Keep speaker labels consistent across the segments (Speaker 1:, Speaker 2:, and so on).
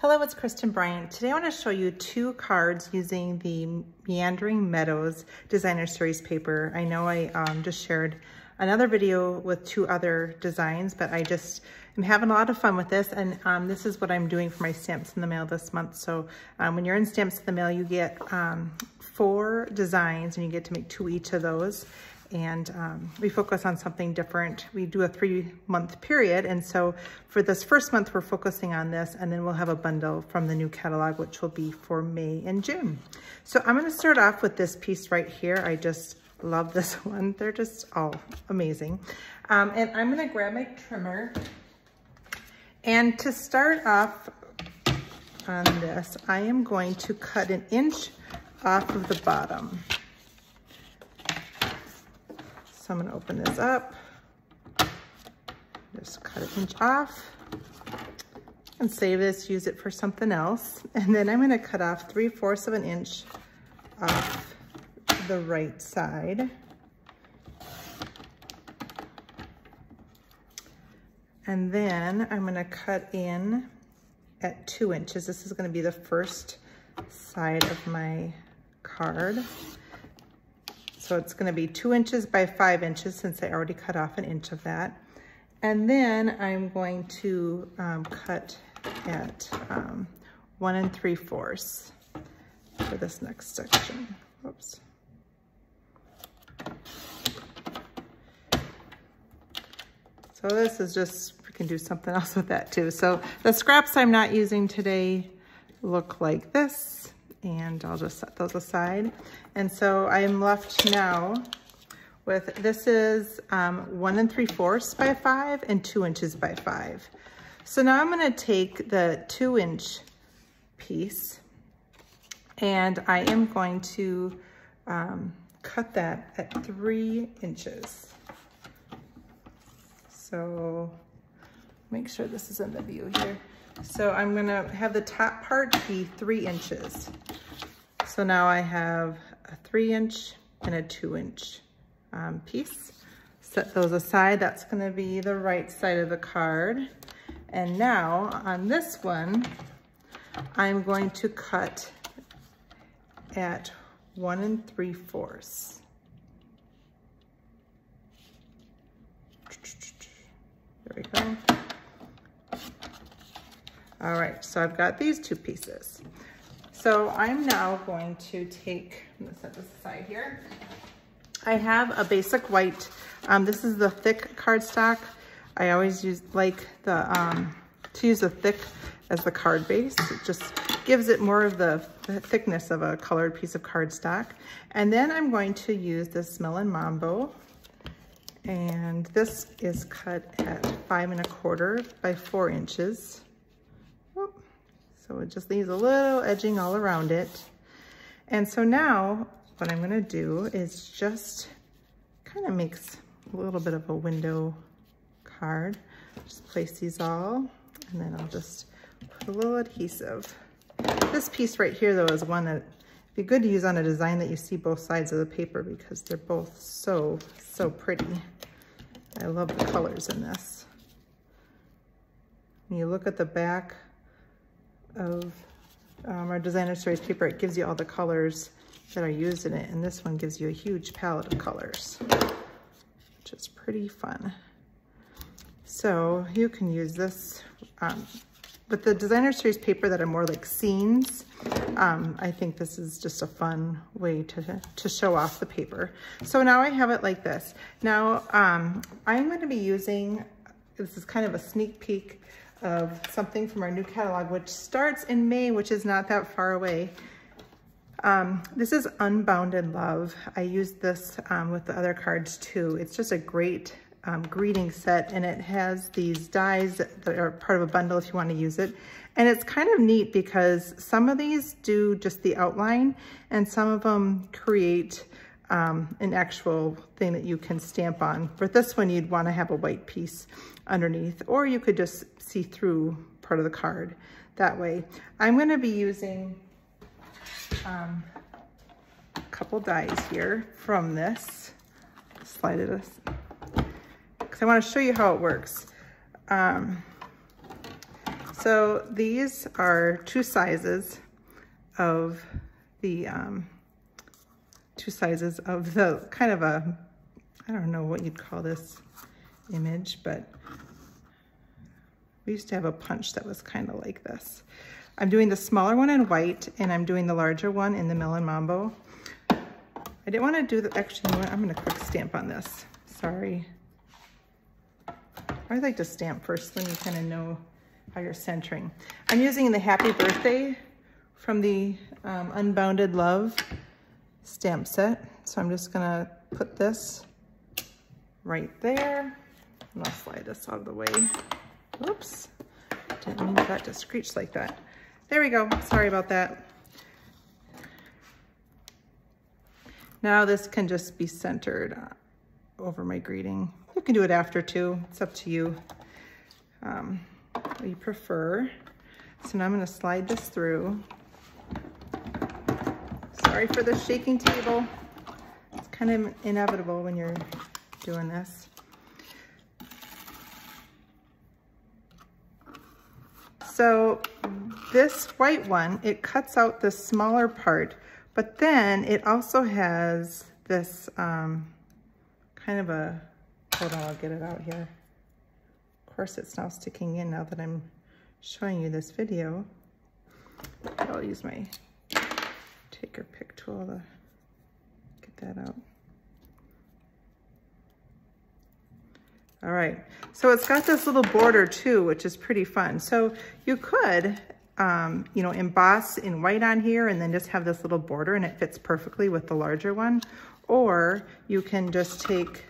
Speaker 1: Hello, it's Kristen Bryant. Today I want to show you two cards using the Meandering Meadows Designer Series paper. I know I just shared another video with two other designs, but I just am having a lot of fun with this, and this is what I'm doing for my Stamps in the Mail this month. So when you're in Stamps in the Mail, you get 4 designs and you get to make 2 each of those. And we focus on something different. We do a 3-month period. And so for this first month, we're focusing on this, and then we'll have a bundle from the new catalog, which will be for May and June. So I'm gonna start off with this piece right here. I just love this one. They're just all amazing. And I'm gonna grab my trimmer. And to start off on this, I am going to cut 1 inch off of the bottom. So I'm gonna open this up, just cut 1 inch off and save this, use it for something else. And then I'm gonna cut off 3/4 of an inch off the right side. And then I'm gonna cut in at 2 inches. This is gonna be the first side of my card. So it's gonna be 2 inches by 5 inches since I already cut off 1 inch of that. And then I'm going to cut at 1 3/4 for this next section. Oops. So this is just, we can do something else with that too. So the scraps I'm not using today look like this, and I'll just set those aside. And so I am left now with, this is 1 3/4 by 5 and 2 inches by 5. So now I'm gonna take the 2 inch piece and I am going to cut that at 3 inches. So make sure this is in the view here. So I'm gonna have the top part be 3 inches. So now I have a 3 inch and a 2 inch piece. Set those aside. That's gonna be the right side of the card. And now on this one, I'm going to cut at 1 3/4. There we go. All right, so I've got these 2 pieces. So I'm now going to take, I'm gonna set this aside here. I have a basic white, this is the thick cardstock. I always like to use the thick as the card base. It just gives it more of the thickness of a colored piece of cardstock. And then I'm going to use this Melon Mambo. And this is cut at 5 1/4 by 4 inches. So it just leaves a little edging all around it. And so now what I'm gonna do is just kind of makes a little bit of a window card. Just place these all, and then I'll just put a little adhesive. This piece right here though is one that would be good to use on a design that you see both sides of the paper because they're both so pretty. I love the colors in this. When you look at the back of our Designer Series paper, it gives you all the colors that are used in it, and this one gives you a huge palette of colors, which is pretty fun. So you can use this with the Designer Series paper that are more like scenes. I think this is just a fun way to show off the paper. So now I have it like this. Now I'm going to be using, this is kind of a sneak peek of something from our new catalog, which starts in May, which is not that far away. This is Unbounded Love. I used this with the other cards too. It's just a great greeting set, and it has these dies that are part of a bundle if you want to use it. And it's kind of neat because some of these do just the outline, and some of them create an actual thing that you can stamp on. For this one, you'd want to have a white piece underneath, or you could just see through part of the card that way. I'm going to be using a couple dies here from this. Slide it because I want to show you how it works. So these are two sizes of the kind of a, I don't know what you'd call this image, but we used to have a punch that was kind of like this. I'm doing the smaller one in white, and I'm doing the larger one in the Melon Mambo. I didn't want to do the, actually, you know what? I'm going to quick stamp on this. Sorry. I like to stamp first, then you kind of know how you're centering. I'm using the Happy Birthday from the Unbounded Love stamp set. So I'm just going to put this right there. And I'll slide this out of the way. Whoops. Didn't mean that to screech like that. There we go. Sorry about that. Now this can just be centered over my greeting. You can do it after too. It's up to you. What you prefer. So now I'm going to slide this through. Sorry for the shaking table. It's kind of inevitable when you're doing this. So this white one, it cuts out the smaller part, but then it also has this kind of a, hold on, I'll get it out here. Of course, it's now sticking in now that I'm showing you this video. I'll use my take or pick tool to get that out. All right, so it's got this little border too, which is pretty fun. So you could, you know, emboss in white on here and then just have this little border and it fits perfectly with the larger one. Or you can just take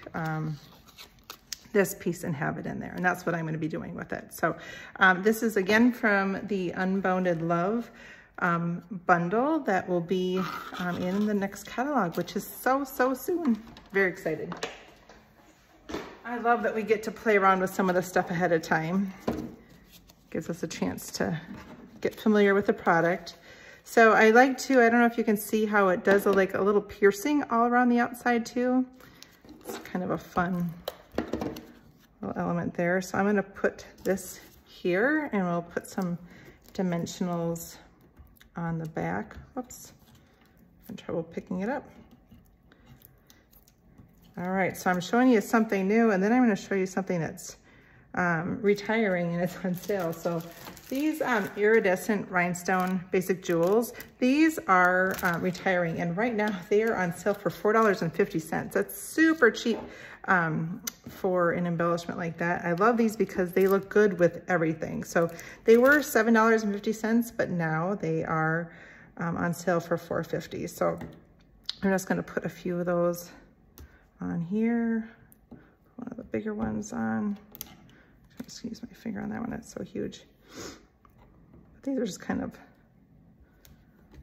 Speaker 1: this piece and have it in there. And that's what I'm gonna be doing with it. So this is again from the Unbounded Love bundle that will be in the next catalog, which is so soon. Very excited. I love that we get to play around with some of the stuff ahead of time. Gives us a chance to get familiar with the product. So I like to, I don't know if you can see how it does like a little piercing all around the outside too. It's kind of a fun little element there. So I'm gonna put this here and we'll put some dimensionals on the back. Whoops, I'm having trouble picking it up. All right, so I'm showing you something new, and then I'm going to show you something that's retiring and it's on sale. So these iridescent rhinestone basic jewels, these are retiring, and right now they are on sale for $4.50. That's super cheap for an embellishment like that. I love these because they look good with everything. So they were $7.50, but now they are on sale for $4.50. So I'm just going to put a few of those on here, one of the bigger ones on. I'm just gonna use my finger on that one, it's so huge. But these are just kind of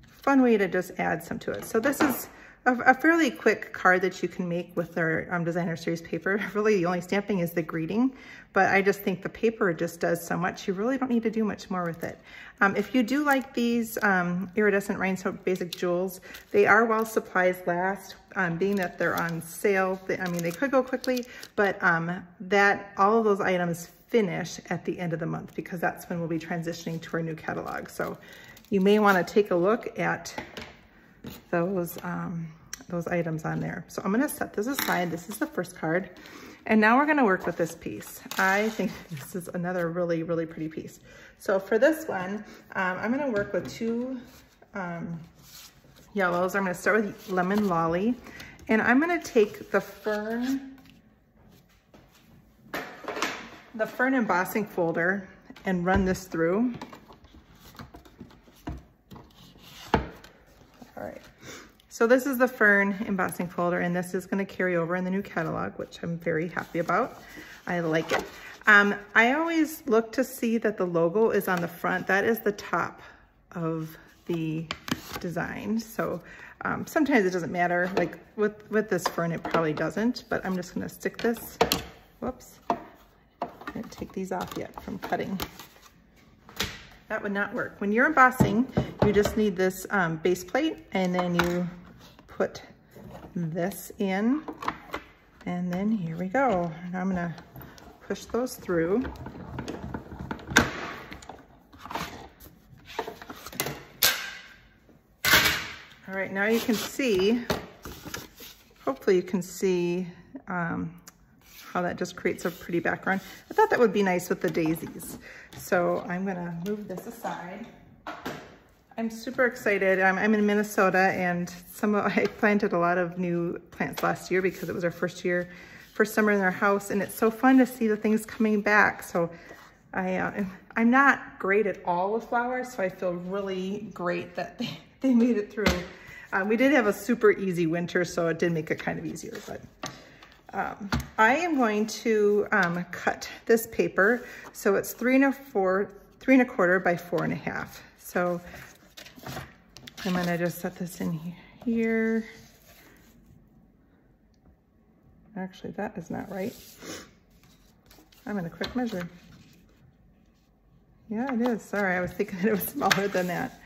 Speaker 1: fun way to just add some to it. So this is a fairly quick card that you can make with their designer series paper. Really the only stamping is the greeting, but I just think the paper just does so much. You really don't need to do much more with it. If you do like these iridescent rhinestone basic jewels, they are while supplies last. Being that they're on sale, I mean, they could go quickly, but that all of those items finish at the end of the month because that's when we'll be transitioning to our new catalog. So you may want to take a look at those items on there. So I'm going to set this aside. This is the first card. And now we're going to work with this piece. I think this is another really pretty piece. So for this one, I'm going to work with two yellows. I'm going to start with Lemon Lolly. And I'm going to take the fern embossing folder and run this through. All right. So this is the fern embossing folder, and this is going to carry over in the new catalog, which I'm very happy about. I like it. I always look to see that the logo is on the front. That is the top of the design. So sometimes it doesn't matter. Like with this fern, it probably doesn't, but I'm just going to stick this. Whoops. I didn't take these off yet from cutting. That would not work. When you're embossing, you just need this base plate, and then you put this in, and then here we go. Now I'm gonna push those through. All right, now you can see, hopefully you can see how that just creates a pretty background. I thought that would be nice with the daisies. So I'm gonna move this aside. I'm super excited. I'm in Minnesota, and I planted a lot of new plants last year because it was our first summer in our house, and it's so fun to see the things coming back. So I'm not great at all with flowers, so I feel really great that they made it through. We did have a super easy winter, so it did make it kind of easier, but I am going to cut this paper. So it's 3 1/4 by 4 1/2. So I'm gonna just set this in here. Actually, that is not right. I'm gonna quick measure. Yeah, it is. Sorry, I was thinking that it was smaller than that.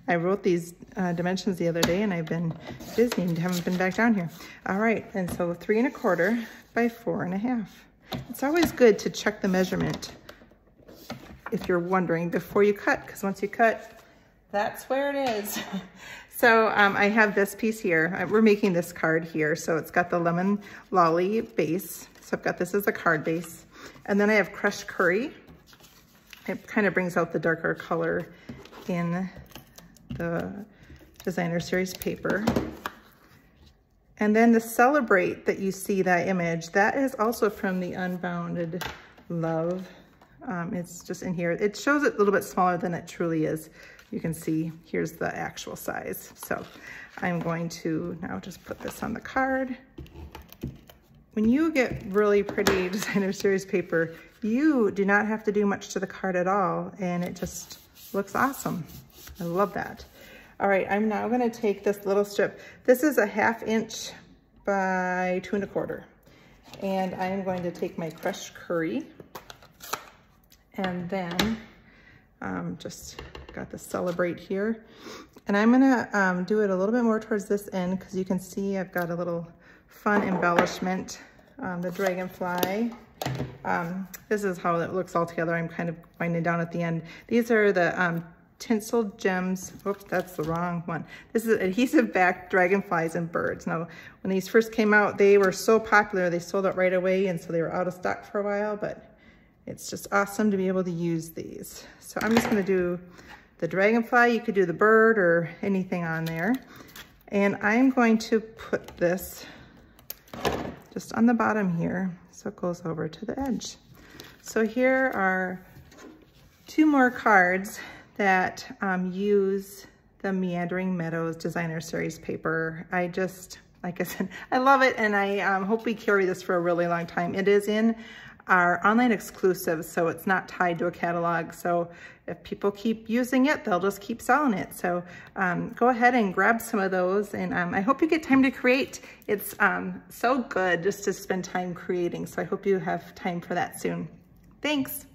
Speaker 1: I wrote these dimensions the other day, and I've been busy and haven't been back down here. All right, and so 3 1/4 by 4 1/2. It's always good to check the measurement if you're wondering before you cut, because once you cut, that's where it is. So I have this piece here. We're making this card here. So it's got the lemon lolly base. So I've got this as a card base. And then I have crushed curry. It kind of brings out the darker color in the designer series paper. And then the Celebrate that you see, that image, that is also from the Unbounded Love. It's just in here. It shows it a little bit smaller than it truly is. You can see here's the actual size. So I'm going to now just put this on the card. When you get really pretty designer series paper, you do not have to do much to the card at all, and it just looks awesome. I love that. All right, I'm now gonna take this little strip. This is a 1/2 inch by 2 1/4. And I'm going to take my crushed curry, and then just got the Celebrate here. And I'm gonna do it a little bit more towards this end, because you can see I've got a little fun embellishment. The dragonfly. This is how it looks all together. I'm kind of winding down at the end. These are the Tinsel Gems. Oops, that's the wrong one. This is adhesive back dragonflies and birds. Now, when these first came out, they were so popular, they sold out right away, and so they were out of stock for a while, but it's just awesome to be able to use these. So I'm just gonna do the dragonfly. You could do the bird or anything on there. And I'm going to put this just on the bottom here, so it goes over to the edge. So here are 2 more cards that use the Meandering Meadows Designer Series paper. I just, like I said, I love it, and I hope we carry this for a really long time. It is in our online exclusive, so it's not tied to a catalog. So if people keep using it, they'll just keep selling it. So go ahead and grab some of those, and I hope you get time to create. It's so good just to spend time creating, so I hope you have time for that soon. Thanks.